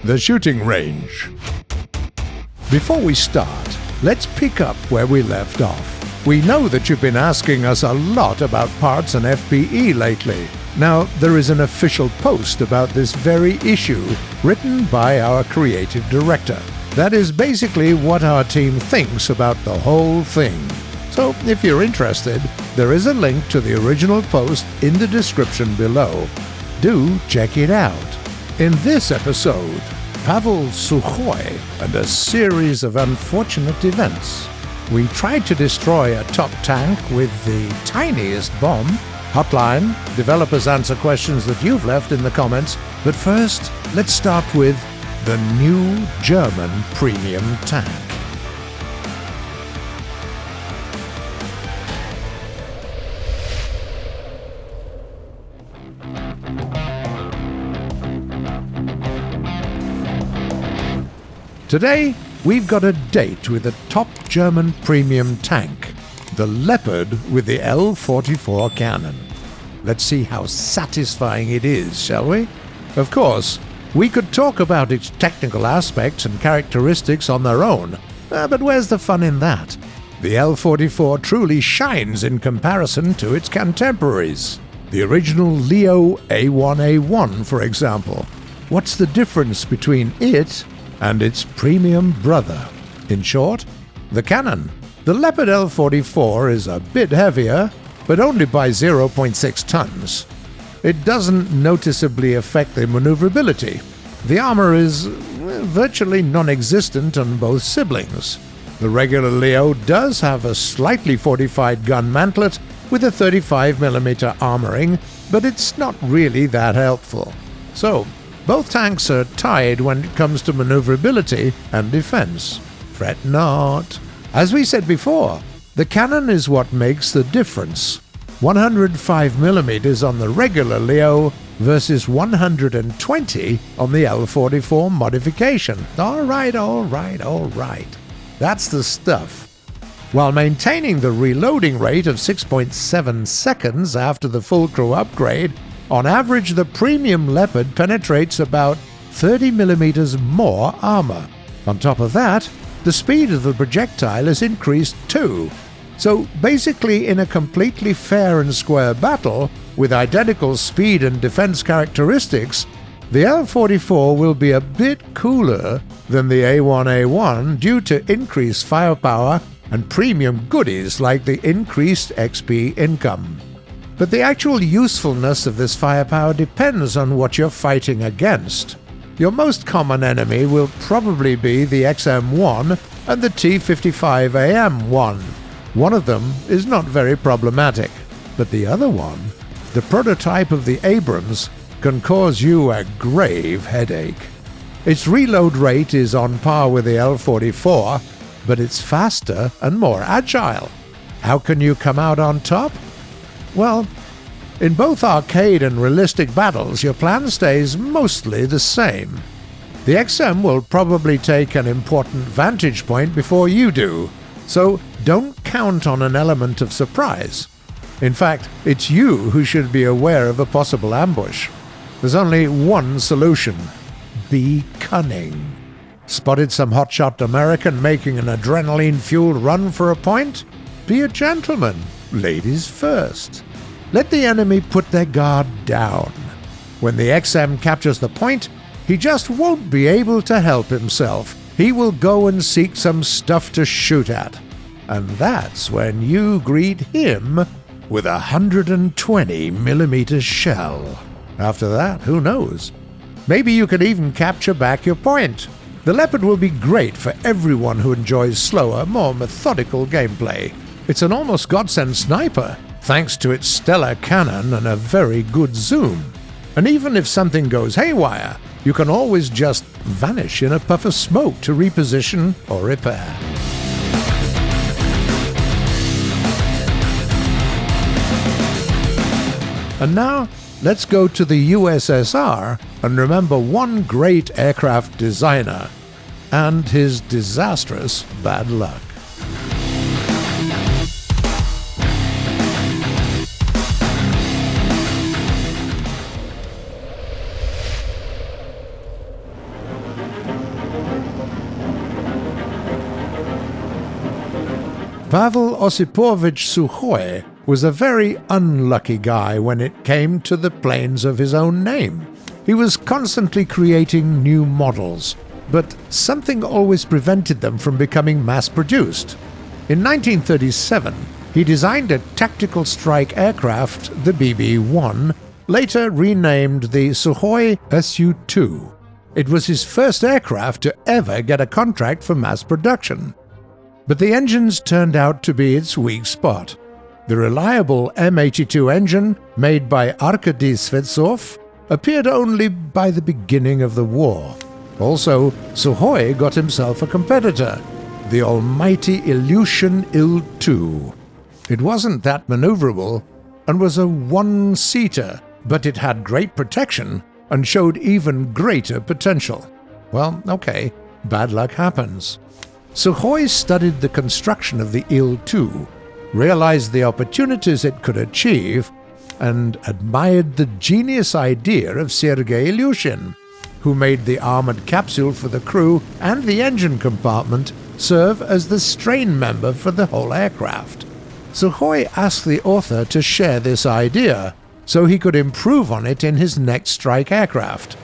the shooting range. Before we start, let's pick up where we left off. We know that you've been asking us a lot about parts and FPE lately. Now, there is an official post about this very issue, written by our creative director. That is basically what our team thinks about the whole thing. So, if you're interested, there is a link to the original post in the description below. Do check it out. In this episode, Pavel Sukhoi and a series of unfortunate events. We tried to destroy a top tank with the tiniest bomb. Hotline, developers answer questions that you've left in the comments. But first, let's start with the new German premium tank. Today, we've got a date with a top German premium tank, the Leopard with the L44 cannon. Let's see how satisfying it is, shall we? Of course, we could talk about its technical aspects and characteristics on their own, but where's the fun in that? The L44 truly shines in comparison to its contemporaries. The original Leo A1A1, for example. What's the difference between it and its premium brother? In short, the cannon. The Leopard L44 is a bit heavier, but only by 0.6 tons. It doesn't noticeably affect the maneuverability. The armor is virtually non-existent on both siblings. The regular Leo does have a slightly fortified gun mantlet with a 35mm armoring, but it's not really that helpful. So, both tanks are tied when it comes to maneuverability and defense. Fret not. As we said before, the cannon is what makes the difference. 105mm on the regular Leo versus 120 on the L44 modification. All right. That's the stuff. While maintaining the reloading rate of 6.7 seconds after the full crew upgrade, on average, the premium Leopard penetrates about 30mm more armor. On top of that, the speed of the projectile is increased too. So basically, in a completely fair and square battle, with identical speed and defense characteristics, the L44 will be a bit cooler than the A1A1 due to increased firepower and premium goodies like the increased XP income. But the actual usefulness of this firepower depends on what you're fighting against. Your most common enemy will probably be the XM1 and the T55AM1. One of them is not very problematic, but the other one, the prototype of the Abrams, can cause you a grave headache. Its reload rate is on par with the L44, but it's faster and more agile. How can you come out on top? Well, in both arcade and realistic battles, your plan stays mostly the same. The XM will probably take an important vantage point before you do, so don't count on an element of surprise. In fact, it's you who should be aware of a possible ambush. There's only one solution. Be cunning. Spotted some hotshot American making an adrenaline-fueled run for a point? Be a gentleman. Ladies first. Let the enemy put their guard down. When the XM captures the point, he just won't be able to help himself. He will go and seek some stuff to shoot at. And that's when you greet him with a 120mm shell. After that, who knows? Maybe you could even capture back your point. The Leopard will be great for everyone who enjoys slower, more methodical gameplay. It's an almost godsend sniper, thanks to its stellar cannon and a very good zoom. And even if something goes haywire, you can always just vanish in a puff of smoke to reposition or repair. And now, let's go to the USSR and remember one great aircraft designer and his disastrous bad luck. Pavel Osipovich Sukhoi was a very unlucky guy when it came to the planes of his own name. He was constantly creating new models, but something always prevented them from becoming mass-produced. In 1937, he designed a tactical strike aircraft, the BB-1, later renamed the Sukhoi Su-2. It was his first aircraft to ever get a contract for mass production. But the engines turned out to be its weak spot. The reliable M82 engine, made by Arkady Svetsov, appeared only by the beginning of the war. Also, Sukhoi got himself a competitor, the almighty Ilyushin Il-2. It wasn't that maneuverable and was a one-seater, but it had great protection and showed even greater potential. Well, okay, bad luck happens. Sukhoi studied the construction of the Il-2, realized the opportunities it could achieve, and admired the genius idea of Sergei Ilyushin, who made the armored capsule for the crew and the engine compartment serve as the strain member for the whole aircraft. Sukhoi asked the author to share this idea so he could improve on it in his next strike aircraft,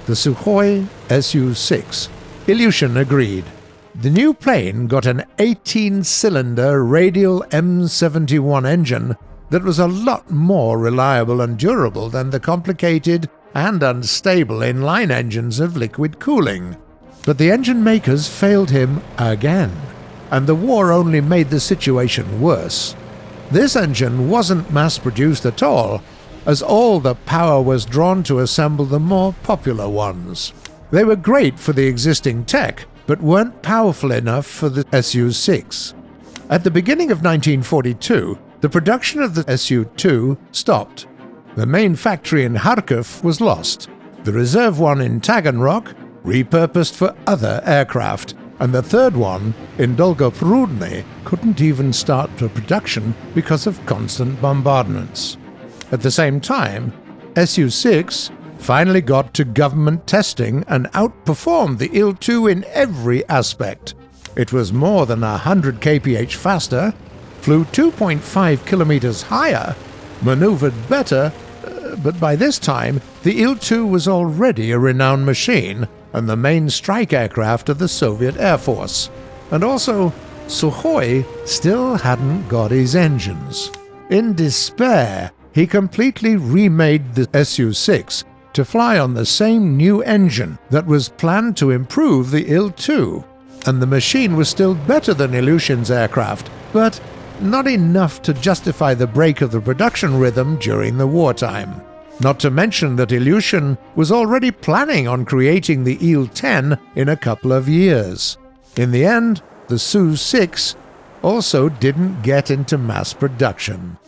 the Sukhoi Su-6. Ilyushin agreed. The new plane got an 18-cylinder radial M71 engine that was a lot more reliable and durable than the complicated and unstable inline engines of liquid cooling. But the engine makers failed him again, and the war only made the situation worse. This engine wasn't mass-produced at all, as all the power was drawn to assemble the more popular ones. They were great for the existing tech, but weren't powerful enough for the Su-6. At the beginning of 1942, the production of the Su-2 stopped. The main factory in Kharkiv was lost, the reserve one in Taganrog repurposed for other aircraft, and the third one in Dolgoprudny couldn't even start for production because of constant bombardments. At the same time, Su-6 finally got to government testing and outperformed the Il-2 in every aspect. It was more than 100 kph faster, flew 2.5 kilometers higher, maneuvered better, but by this time the Il-2 was already a renowned machine and the main strike aircraft of the Soviet Air Force. And also, Sukhoi still hadn't got his engines. In despair, he completely remade the Su-6 to fly on the same new engine that was planned to improve the Il-2, and the machine was still better than Ilyushin's aircraft, but not enough to justify the break of the production rhythm during the wartime. Not to mention that Ilyushin was already planning on creating the Il-10 in a couple of years. In the end, the Su-6 also didn't get into mass production.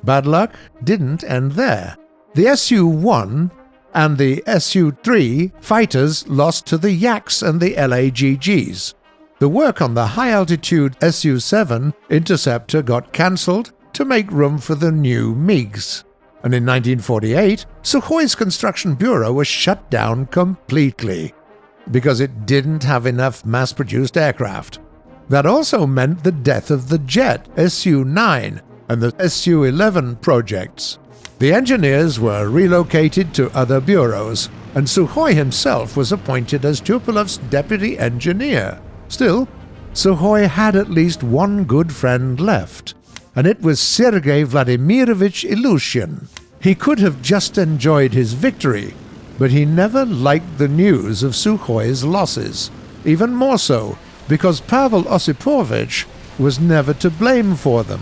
Bad luck didn't end there. The Su-1 and the Su-3 fighters lost to the Yaks and the LAGGs. The work on the high-altitude Su-7 interceptor got cancelled to make room for the new MiGs. And in 1948, Sukhoi's construction bureau was shut down completely because it didn't have enough mass-produced aircraft. That also meant the death of the jet Su-9 and the Su-11 projects. The engineers were relocated to other bureaus, and Sukhoi himself was appointed as Tupolev's deputy engineer. Still, Sukhoi had at least one good friend left, and it was Sergei Vladimirovich Ilyushin. He could have just enjoyed his victory, but he never liked the news of Sukhoi's losses, even more so because Pavel Osipovich was never to blame for them.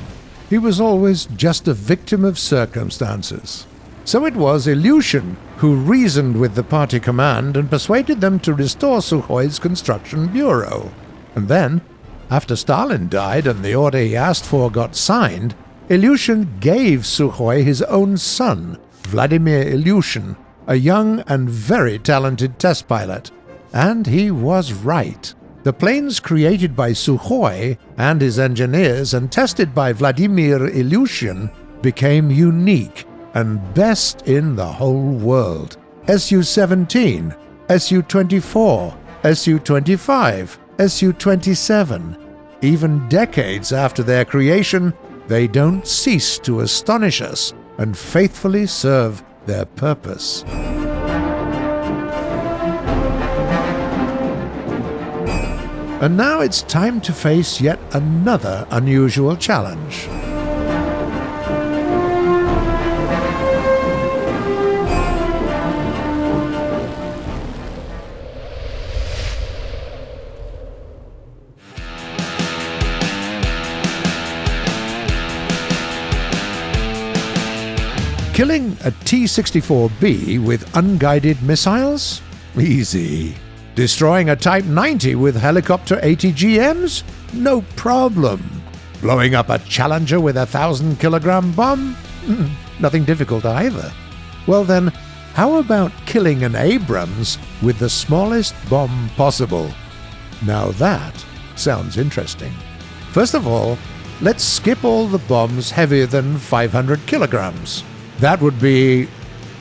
He was always just a victim of circumstances. So it was Ilyushin who reasoned with the party command and persuaded them to restore Sukhoi's construction bureau. And then, after Stalin died and the order he asked for got signed, Ilyushin gave Sukhoi his own son, Vladimir Ilyushin, a young and very talented test pilot. And he was right. The planes created by Sukhoi and his engineers and tested by Vladimir Ilyushin became unique and best in the whole world. Su-17, Su-24, Su-25, Su-27. Even decades after their creation, they don't cease to astonish us and faithfully serve their purpose. And now it's time to face yet another unusual challenge. Killing a T-64B with unguided missiles? Easy. Destroying a Type 90 with helicopter ATGMs? No problem. Blowing up a Challenger with a 1,000-kilogram bomb? Nothing difficult either. Well then, how about killing an Abrams with the smallest bomb possible? Now that sounds interesting. First of all, let's skip all the bombs heavier than 500 kilograms. That would be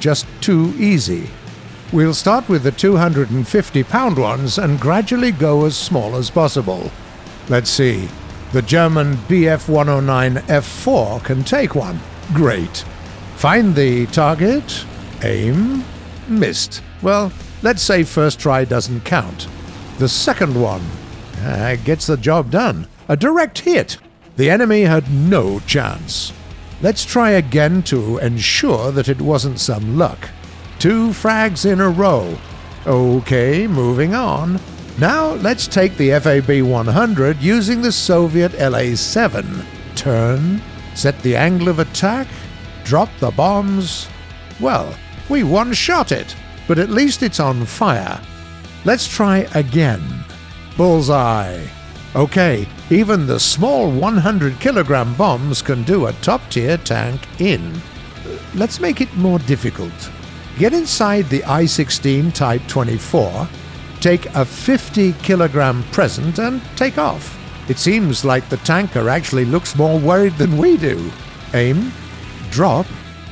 just too easy. We'll start with the 250-pound ones and gradually go as small as possible. Let's see. The German Bf-109F4 can take one. Great. Find the target. Aim. Missed. Well, let's say first try doesn't count. The second one gets the job done. A direct hit. The enemy had no chance. Let's try again to ensure that it wasn't some luck. 2 frags in a row. Okay, moving on. Now let's take the FAB-100 using the Soviet LA-7. Turn, set the angle of attack, drop the bombs. Well, we one-shot it, but at least it's on fire. Let's try again. Bullseye. Okay, even the small 100-kilogram bombs can do a top-tier tank in. Let's make it more difficult. Get inside the I-16 Type 24, take a 50-kilogram present and take off. It seems like the tanker actually looks more worried than we do. Aim, drop,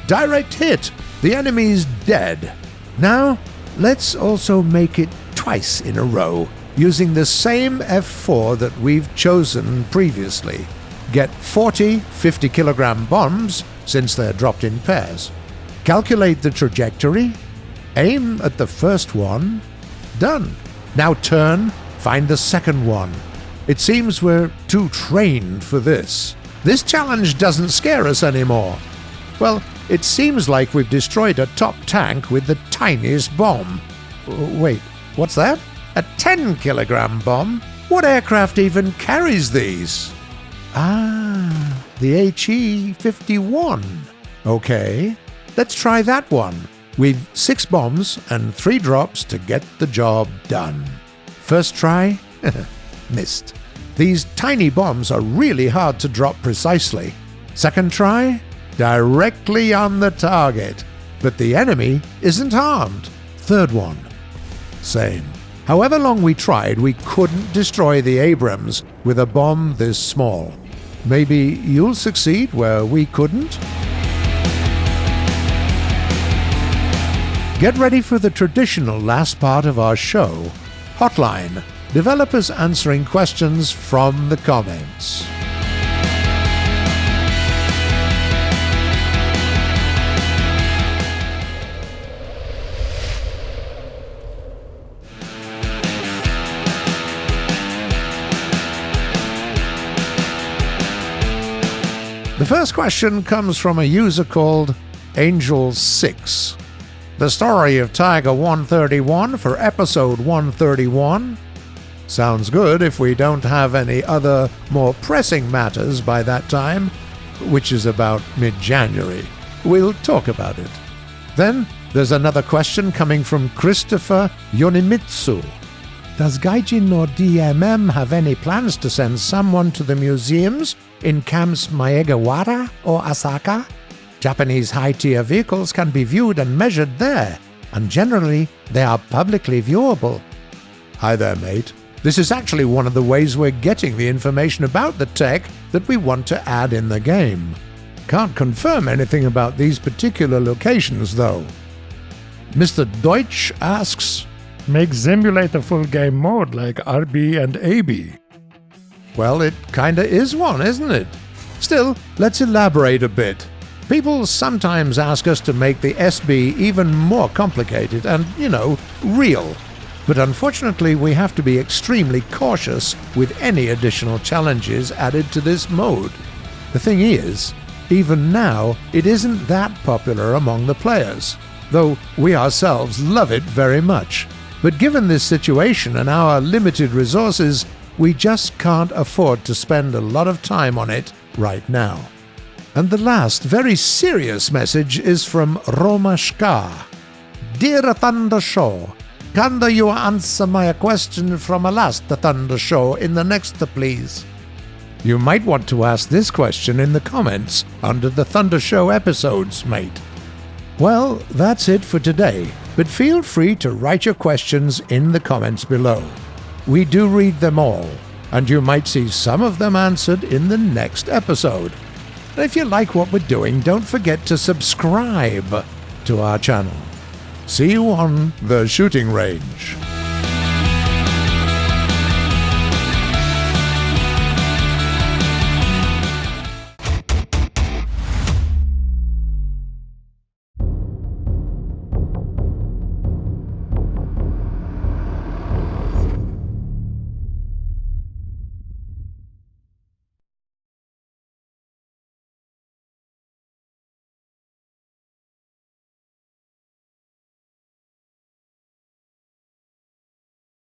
direct hit. The enemy's dead. Now, let's also make it twice in a row, using the same F4 that we've chosen previously. Get 40 50-kilogram bombs, since they're dropped in pairs. Calculate the trajectory, aim at the first one. Done. Now turn, find the second one. It seems we're too trained for this. This challenge doesn't scare us anymore. Well, it seems like we've destroyed a top tank with the tiniest bomb. Wait, what's that? A 10-kilogram bomb? What aircraft even carries these? Ah, the HE-51. Okay, let's try that one. With 6 bombs and 3 drops to get the job done. First try? Missed. These tiny bombs are really hard to drop precisely. Second try? Directly on the target. But the enemy isn't armed. Third one? Same. However long we tried, we couldn't destroy the Abrams with a bomb this small. Maybe you'll succeed where we couldn't? Get ready for the traditional last part of our show, Hotline, developers answering questions from the comments. The first question comes from a user called Angel6. The story of Tiger 131 for episode 131. Sounds good if we don't have any other more pressing matters by that time, which is about mid-January. We'll talk about it. Then there's another question coming from Christopher Yonimitsu. Does Gaijin or DMM have any plans to send someone to the museums in camps Maegawara or Asaka? Japanese high-tier vehicles can be viewed and measured there, and generally they are publicly viewable. Hi there, mate. This is actually one of the ways we're getting the information about the tech that we want to add in the game. Can't confirm anything about these particular locations, though. Mr. Deutsch asks, Make Simulator full game mode like RB and AB. Well, it kinda is one, isn't it? Still, let's elaborate a bit. People sometimes ask us to make the SB even more complicated and, real. But unfortunately, we have to be extremely cautious with any additional challenges added to this mode. The thing is, even now, it isn't that popular among the players, though we ourselves love it very much. But given this situation and our limited resources, we just can't afford to spend a lot of time on it right now. And the last, very serious message is from Romashka. Dear Thunder Show, can you answer my question from a last Thunder Show in the next, please? You might want to ask this question in the comments under the Thunder Show episodes, mate. Well, that's it for today, but feel free to write your questions in the comments below. We do read them all, and you might see some of them answered in the next episode. And if you like what we're doing, don't forget to subscribe to our channel. See you on the shooting range.